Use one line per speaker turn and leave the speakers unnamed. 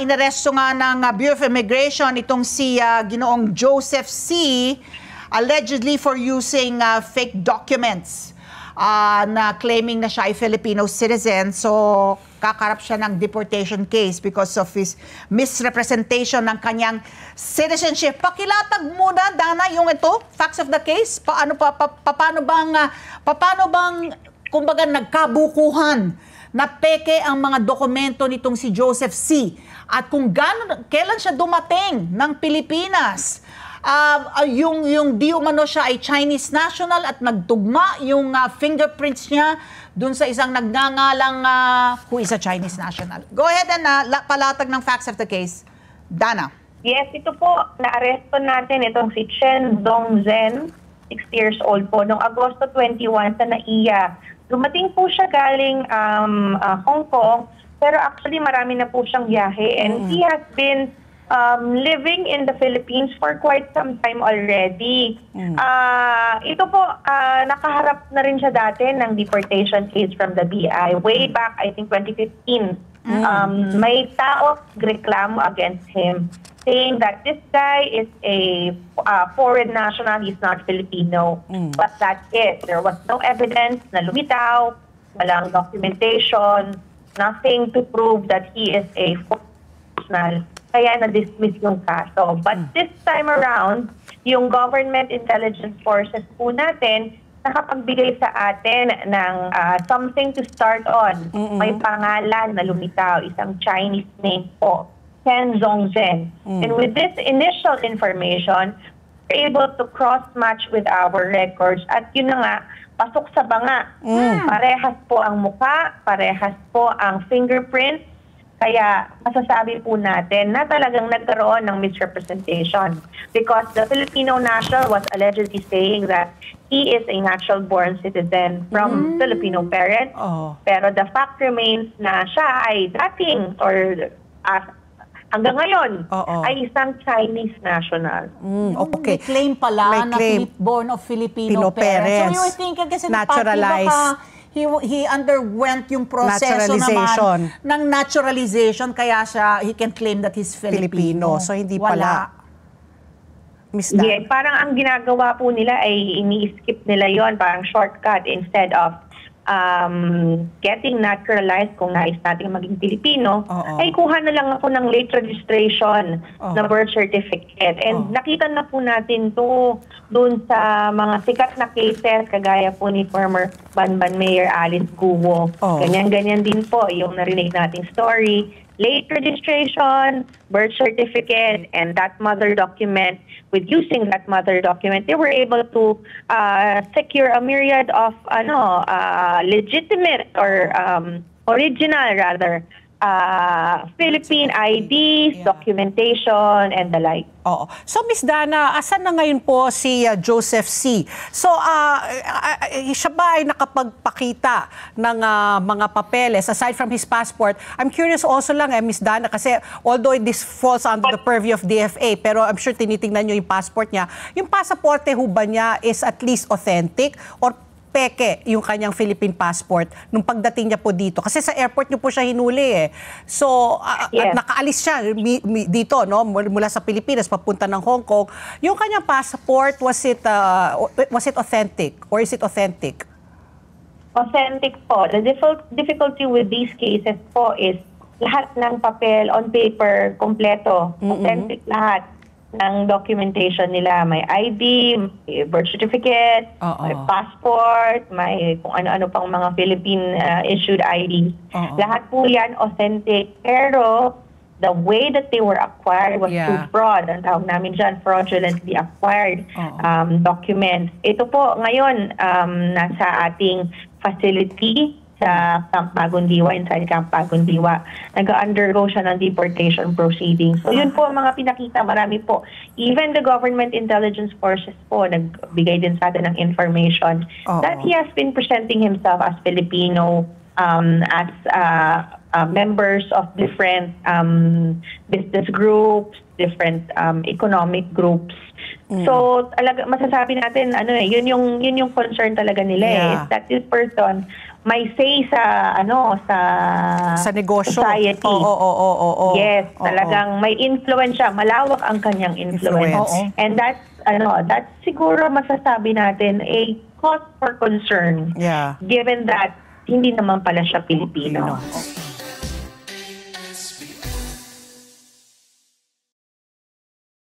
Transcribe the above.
inaresto nga ng Bureau of Immigration itong si Ginoong Joseph C. allegedly for using fake documents na claiming na siya ay Filipino citizen. So, kakarap siya ng deportation case because of his misrepresentation ng kanyang citizenship. Pakilatag muna, Dana, yung ito, facts of the case. Paano bang kumbaga nagkabukuhan na peke ang mga dokumento nitong si Joseph C. At kung kailan siya dumating ng Pilipinas, yung di umano siya ay Chinese national at nagtugma yung fingerprints niya dun sa isang nagngangalang who is a Chinese national. Go ahead and palatag ng facts of the case. Dana.
Yes, ito po, naaresto natin itong si Chen Dongzhen, 60 years old po, noong Agosto 21 sa NAIA. Dumating po siya galing Hong Kong, pero actually marami na po siyang biyahe and he has been living in the Philippines for quite some time already. Ito po, nakaharap na rin siya dati ng deportation case from the BI way back, I think 2015. May tao reklamo against him saying that this guy is a foreign national, he's not Filipino. But that's it. There was no evidence na lumitaw, walang documentation, nothing to prove that he is a foreign national. Kaya na-dismiss yung kaso. But this time around, yung government intelligence forces po natin nakapagbigay sa atin ng something to start on. May pangalan na lumitaw, isang Chinese name po, Chen Dongzhen. And with this initial information, we're able to cross-match with our records. At yun na nga, pasok sa banga. Parehas po ang mukha, parehas po ang fingerprint. Kaya masasabi po natin na talagang nagkaroon ng misrepresentation because the Filipino national was allegedly saying that he is a natural-born citizen from Filipino parents. Pero the fact remains na siya ay dating or hanggang ngayon ay isang Chinese national.
Okay. May claim pala na born of Filipino parents. So you were thinking kasi naturalized. He underwent yung proseso naman ng naturalization kaya he can claim that he's Filipino.
So hindi pala. Miss Dan.
Yeah, parang ang ginagawa po nila ay ini-skip nila yon, parang shortcut instead of getting naturalized kung nais natin maging Pilipino, ay kuha na lang ako ng late registration na birth certificate. And nakita na po natin to doon sa mga sikat na cases kagaya po ni former Banban Mayor Alice Guo. Ganyan-ganyan din po yung narinig nating story. Late registration, birth certificate, and that mother document. With using that mother document, they were able to secure a myriad of legitimate or original rather Philippine IDs, documentation, and the like.
So, Miss Dana, asan na ngayon po si Joseph C? So, siya ba ay nakapagpakita ng mga papeles aside from his passport? I'm curious also lang, Miss Dana, kasi although this falls under the purview of DFA, pero I'm sure tinitingnan nyo yung passport niya. Yung pasaporte ho ba niya is at least authentic or peke yung kanyang Philippine passport nung pagdating niya po dito? Kasi sa airport niyo po siya hinuli So, nakaalis siya dito, no? Mula sa Pilipinas, papunta ng Hong Kong. Yung kanyang passport, was it authentic? Or is it authentic?
Authentic po. The difficulty with these cases po is lahat ng papel on paper, kompleto. Authentic lahat ng documentation nila. May ID, may birth certificate, may passport, may kung ano-ano pang mga Philippine issued IDs. Lahat po yan authentic. Pero the way that they were acquired was through fraud. Ang tawag namin dyan, fraudulently acquired documents. Ito po ngayon nasa ating facility sa Camp Bagong Diwa, inside Camp Bagong Diwa. Nag-undergo siya ng deportation proceedings. So yun po ang mga pinakita, marami po. Even the government intelligence forces po, nagbigay din sa atin ng information that he has been presenting himself as Filipino, as members of different business groups, different economic groups. So, masasabi natin, yun yung concern talaga nila is that this person may say sa
Sa negosyo.
society.
Oo.
Yes, talagang may influence siya, malawak ang kanyang influence.
Influence.
And that's siguro masasabi natin a cause for concern.
Yeah.
Given that hindi naman pala siya Pilipino.